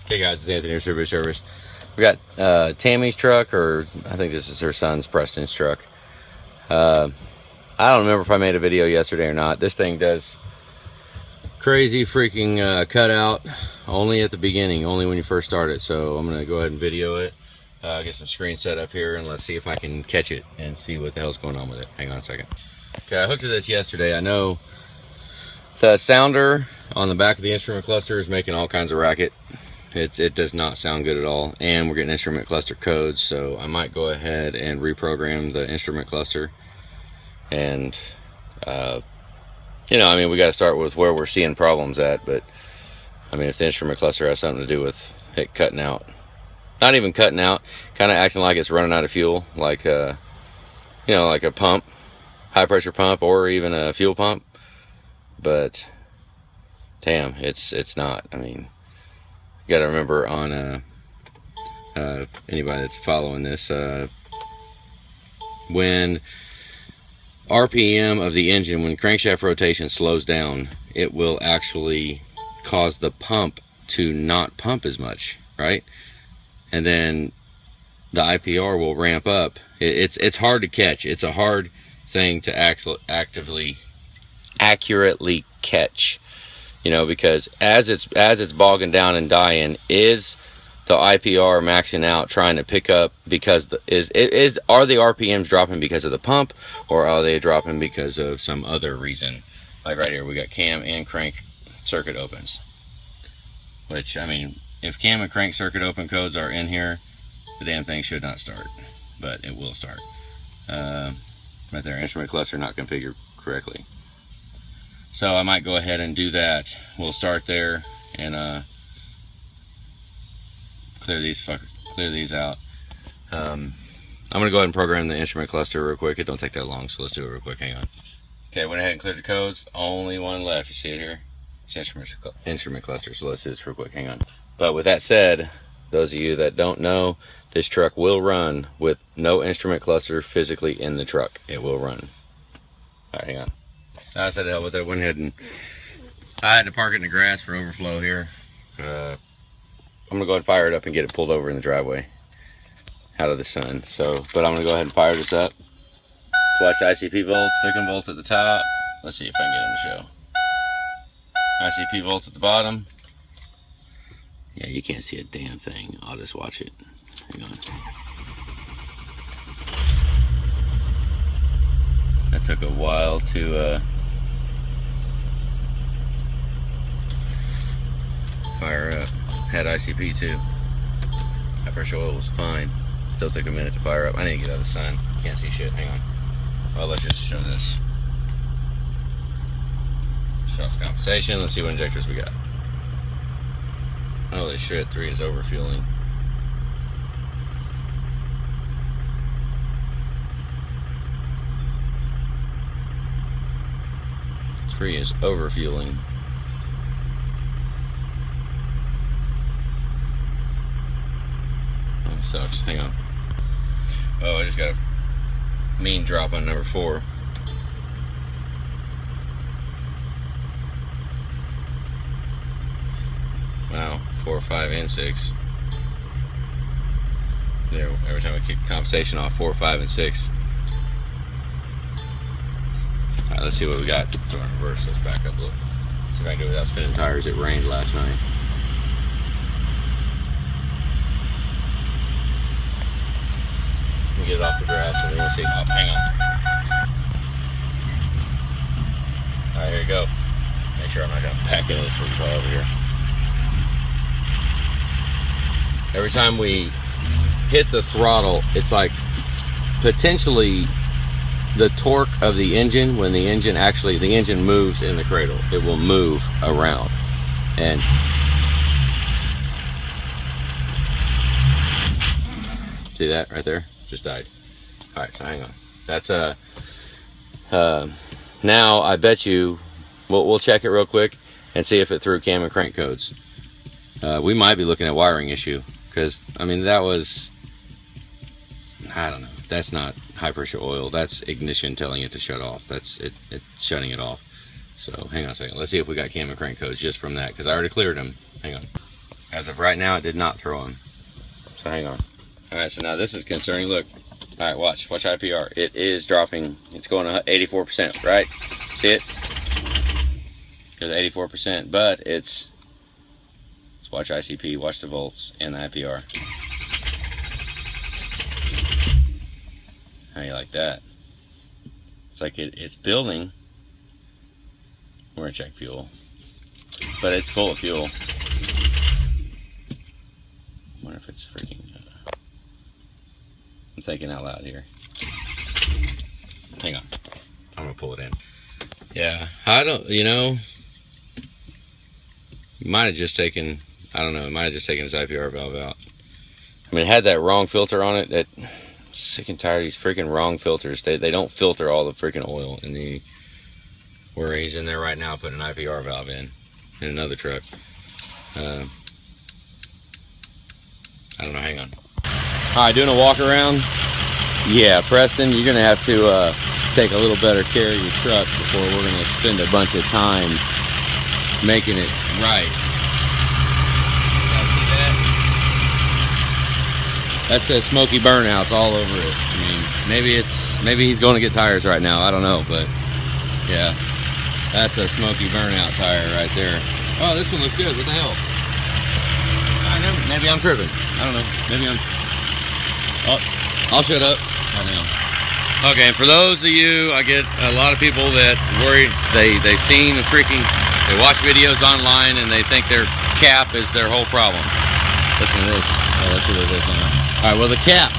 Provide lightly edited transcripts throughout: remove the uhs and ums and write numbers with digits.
Hey guys, it's Anthony with Service Service. We got Tami's truck, or I think this is her son's, Preston's truck. I don't remember if I made a video yesterday or not. This thing does crazy freaking cutout only at the beginning, only when you first start it. So I'm gonna go ahead and video it, get some screen set up here, and let's see if I can catch it and see what the hell's going on with it. Hang on a second. Okay, I hooked to this yesterday. I know the sounder on the back of the instrument cluster is making all kinds of racket. It does not sound good at all, and we're getting instrument cluster codes, so I might go ahead and reprogram the instrument cluster. And you know, I mean, we got to start with where we're seeing problems at. But I mean, if the instrument cluster has something to do with it cutting out, not even cutting out, kind of acting like it's running out of fuel, like you know, like a pump, high pressure pump, or even a fuel pump. But damn, it's not. I mean, you got to remember, on anybody that's following this, when RPM of the engine, when crankshaft rotation slows down, it will actually cause the pump to not pump as much, right? And then the IPR will ramp up. It's hard to catch. It's a hard thing to accurately catch, you know, because as it's bogging down and dying, is the IPR maxing out, trying to pick up, because are the RPMs dropping because of the pump, or are they dropping because of some other reason? Like right here, we got cam and crank circuit opens, which, I mean, if cam and crank circuit open codes are in here, the damn thing should not start, but it will start. Right there, instrument cluster not configured correctly. So I might go ahead and do that. We'll start there and clear these out. I'm gonna go ahead and program the instrument cluster real quick. It don't take that long, so let's do it real quick. Hang on. Okay, went ahead and cleared the codes. Only one left. You see it here? It's instrument cluster. So let's do this real quick. Hang on. But with that said, those of you that don't know, this truck will run with no instrument cluster physically in the truck. It will run. All right, hang on. I said hell with it. Went ahead and I had to park it in the grass for overflow here. I'm gonna go ahead and fire it up and get it pulled over in the driveway out of the sun. So, but I'm gonna go ahead and fire this up. Let's watch the ICP volts, 15 volts at the top. Let's see if I can get them to show. ICP volts at the bottom. Yeah, you can't see a damn thing. I'll just watch it. Hang on. That took a while to fire up. Had ICP too. High pressure oil was fine. Still took a minute to fire up. I need to get out of the sun. Can't see shit. Hang on. Well, let's just show this. Shut off compensation. Let's see what injectors we got. Holy shit, 3 is overfueling. Is overfueling. That sucks. Hang on. Oh, I just got a mean drop on number 4. Wow, 4, 5, and 6. There, every time I kick compensation off, 4, 5, and 6. Alright, let's see what we got. Go in reverse. Let's back up a little. See if I can do it without spinning tires. It rained last night. Let me get it off the grass and then we'll see. Oh, hang on. Alright, here you go. Make sure I'm not going to pack into this freaking car over here. Every time we hit the throttle, it's like potentially the torque of the engine, when the engine moves in the cradle, it will move around. And see that right there? Just died. All right, so hang on. That's now I bet you we'll check it real quick and see if it threw cam and crank codes. We might be looking at wiring issue, because I mean, that was, I don't know, that's not high pressure oil, that's ignition telling it to shut off. That's it's shutting it off. So hang on a second, let's see if we got cam and crank codes just from that, because I already cleared them. Hang on. As of right now, it did not throw him. So hang on. All right, so now this is concerning. Look. All right, watch IPR. It is dropping. It's going to 84%, right? See it? Goes 84%, but let's watch ICP, watch the volts and the IPR. How you like that? It's like it's building. We're gonna check fuel, but it's full of fuel. I wonder if it's freaking. I'm thinking out loud here. Hang on. I'm gonna pull it in. Yeah, I don't, you know, might have just taken, I don't know, it might have just taken his IPR valve out. I mean, it had that wrong filter on it. That, I'm sick and tired of these freaking wrong filters. They don't filter all the freaking oil in the, where he's in there right now putting an IPR valve in another truck. I don't know, hang on. All right, doing a walk around. Yeah, Preston, you're gonna have to take a little better care of your truck before we're gonna spend a bunch of time making it right. See that? That says smoky burnouts all over it. I mean, maybe he's going to get tires right now. I don't know, but yeah, that's a smoky burnout tire right there. Oh, this one looks good. What the hell? Maybe I'm tripping. I don't know. Maybe I'm. Oh, I'll shut up right now. Okay, and for those of you, I get a lot of people that worry, they've seen the freaking, they watch videos online and they think their cap is their whole problem. Listen to this. Oh, let's see what it is now. All right, well, the cap.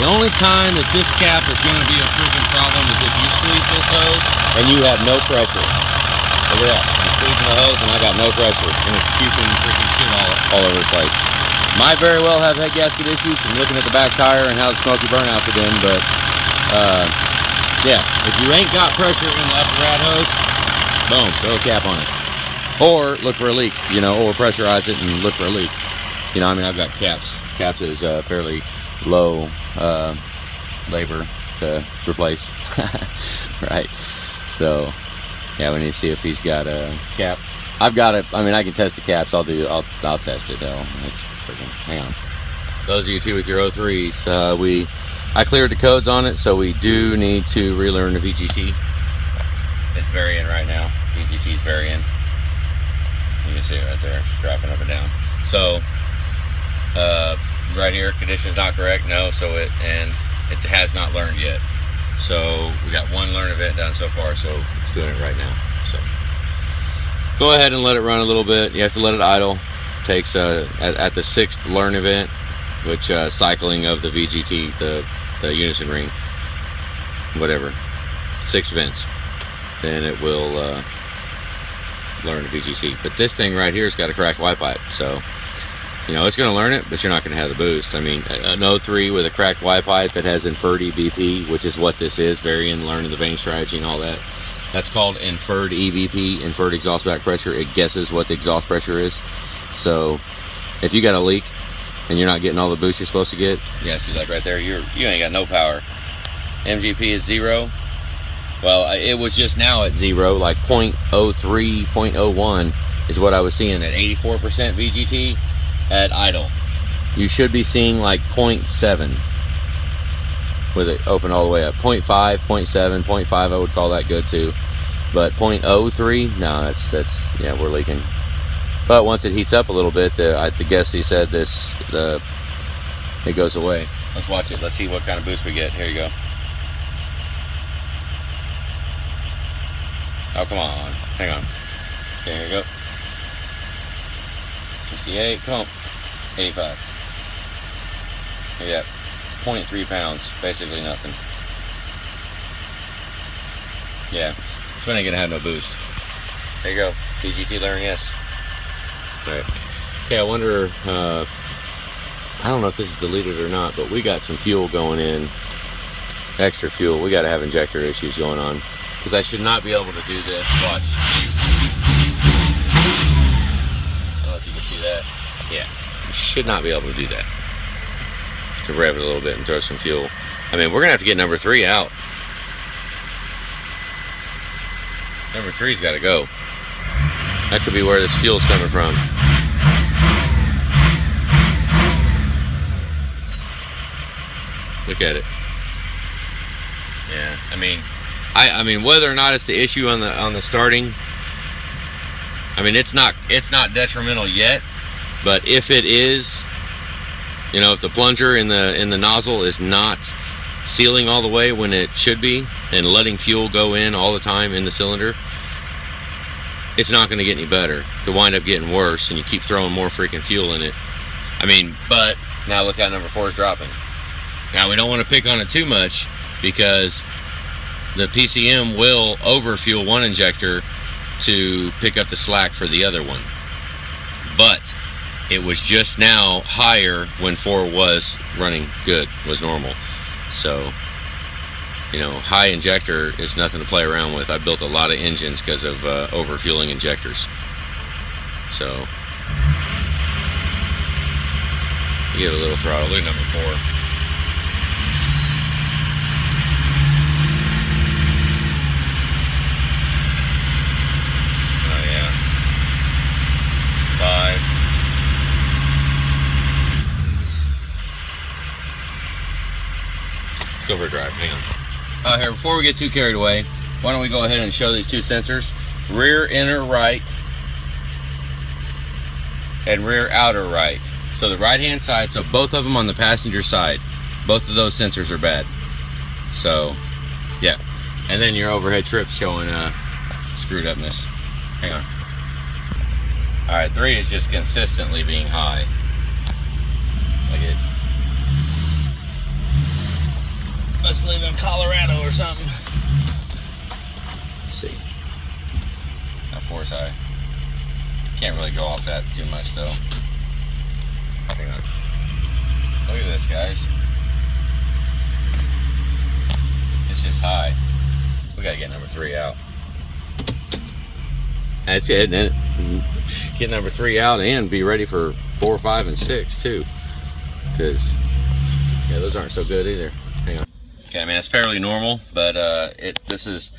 The only time that this cap is going to be a freaking problem is if you squeeze this hose and you have no pressure. Look at that. I'm squeezing the hose and I got no pressure. And it's puking freaking shit all over the place. Might very well have head gasket issues from looking at the back tire and how the smoky burnouts have been, but yeah, if you ain't got pressure in the upper rat hose, boom, throw a cap on it. Or look for a leak, you know, or pressurize it and look for a leak. You know, I mean, I've got caps. Caps is fairly low labor to replace, right? So, yeah, we need to see if he's got a cap. I've got it. I mean, I can test the caps. I'll test it though. It's freaking, hang on. Those of you too with your 03s, I cleared the codes on it, so we do need to relearn the VGT. It's varying right now. VGT's varying. You can see it right there. It's dropping up and down. So, right here, condition's not correct. No, so it has not learned yet. So we got one learn event done so far, so it's doing it right now. So go ahead and let it run a little bit. You have to let it idle. Takes at the 6th learn event, which cycling of the VGT, the unison ring, whatever, 6 vents, then it will learn the VGT. But this thing right here has got a cracked Y pipe, so you know it's going to learn it, but you're not going to have the boost. I mean, an 03 with a cracked Y pipe that has inferred EVP, which is what this is, varying, learning the vane strategy and all that. That's called inferred EVP, inferred exhaust back pressure. It guesses what the exhaust pressure is. So if you got a leak and you're not getting all the boost you're supposed to get, yeah, see, like right there, you ain't got no power. MGP is 0. Well, it was just now at 0, like 0.03, 0.01 is what I was seeing at 84% VGT at idle. You should be seeing like 0.7 with it open all the way up. 0.5, 0.7, 0.5, I would call that good too. But 0.03, no, that's yeah, we're leaking. But once it heats up a little bit, I guess he said it goes away. Let's watch it. Let's see what kind of boost we get. Here you go. Oh, come on. Hang on. Okay, here you go. 68, come on. 85. Look at that. 0.3 pounds. Basically nothing. Yeah. This one ain't gonna have no boost. There you go. VGT learn, yes. Right. Okay, I wonder, I don't know if this is deleted or not, but we got some fuel going in, extra fuel. We got to have injector issues going on, because I should not be able to do this. Watch. I don't know if you can see that. Yeah, I should not be able to do that. To rev it a little bit and throw some fuel. I mean, we're going to have to get number 3 out. Number 3's got to go. That could be where this fuel's coming from. Look at it. Yeah, I mean, whether or not it's the issue on the starting, I mean, it's not detrimental yet, but if it is, you know, if the plunger in the nozzle is not sealing all the way when it should be and letting fuel go in all the time in the cylinder, it's not going to get any better. It'll wind up getting worse, and you keep throwing more freaking fuel in it. I mean, but now look how number 4 is dropping. Now we don't want to pick on it too much, because the PCM will overfuel one injector to pick up the slack for the other one. But it was just now higher when 4 was running good, was normal. So, you know, high injector is nothing to play around with. I built a lot of engines because of overfueling injectors. So, you get a little throttle. Look at number 4. Oh yeah. 5. Let's go for a drive. Hang on. Here, before we get too carried away, why don't we go ahead and show these two sensors: rear inner right and rear outer right. So the right hand side, so both of them on the passenger side, both of those sensors are bad. So yeah, and then your overhead trip's showing screwed upness. Hang on. All right, 3 is just consistently being high. Like it. Let's live in Colorado or something. Let's see. Now 4's high. Can't really go off that too much though. Hang on. Look at this, guys. It's just high. We gotta get number 3 out. That's it. And then get number 3 out and be ready for 4, 5, and 6 too. Because yeah, those aren't so good either. Hang on. Okay, I mean, it's fairly normal, but this is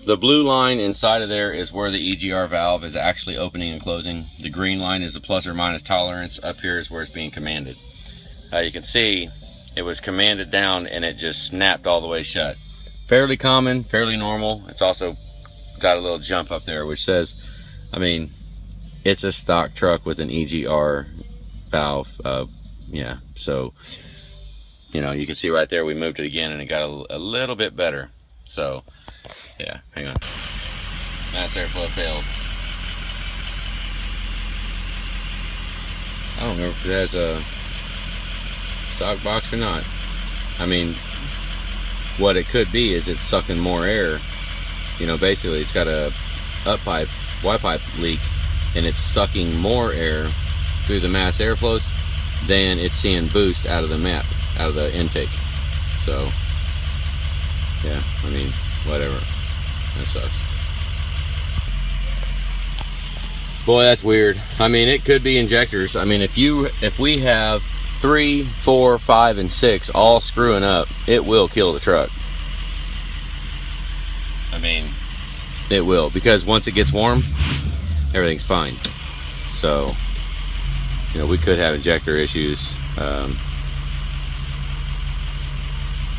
the blue line inside of there is where the EGR valve is actually opening and closing. The green line is the plus or minus tolerance. Up here is where it's being commanded. You can see it was commanded down and it just snapped all the way shut. Fairly common, fairly normal. It's also got a little jump up there which says, I mean, it's a stock truck with an EGR valve. Yeah, so you know, you can see right there we moved it again and it got a little bit better. So yeah, hang on. Mass airflow failed. I don't know if it has a stock box or not. I mean, what it could be is it's sucking more air. You know, basically it's got a up pipe, Y pipe leak, and it's sucking more air through the mass airflows than it's seeing boost out of the map, out of the intake. So yeah, I mean, whatever. That sucks. Boy, that's weird. I mean, it could be injectors. I mean, if we have 3, 4, 5, and 6 all screwing up, it will kill the truck. I mean, it will, because once it gets warm, everything's fine. So, you know, we could have injector issues. Of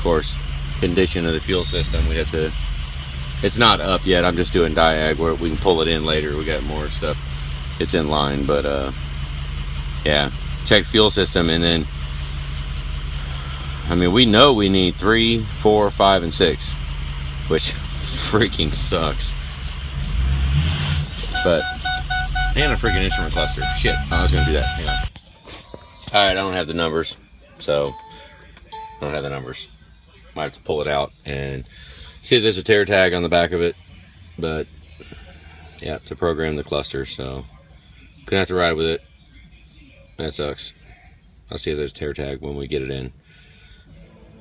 course, condition of the fuel system, we have to, it's not up yet. I'm just doing diag where we can pull it in later. We got more stuff. It's in line, but yeah, check fuel system, and then I mean, we know we need 3, 4, 5, and 6, which freaking sucks. But and a freaking instrument cluster. Shit, I was gonna do that. Hang on. All right, I don't have the numbers, so I don't have the numbers. Might have to pull it out and see if there's a tear tag on the back of it, but yeah, to program the cluster, so gonna have to ride with it. That sucks. I'll see if there's a tear tag when we get it in,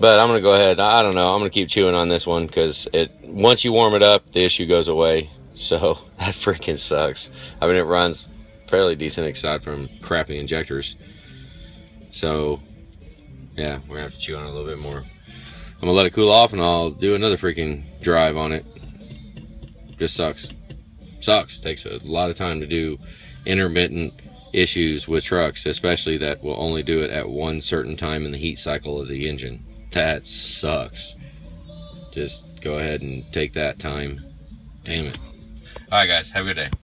but I'm gonna go ahead. I don't know, I'm gonna keep chewing on this one because once you warm it up, the issue goes away. So that freaking sucks. I mean, it runs fairly decent aside from crappy injectors. So yeah, we're gonna have to chew on it a little bit more. I'm gonna let it cool off and I'll do another freaking drive on it. Just sucks. Sucks. Takes a lot of time to do intermittent issues with trucks, especially that will only do it at one certain time in the heat cycle of the engine. That sucks. Just go ahead and take that time. Damn it. All right, guys, have a good day.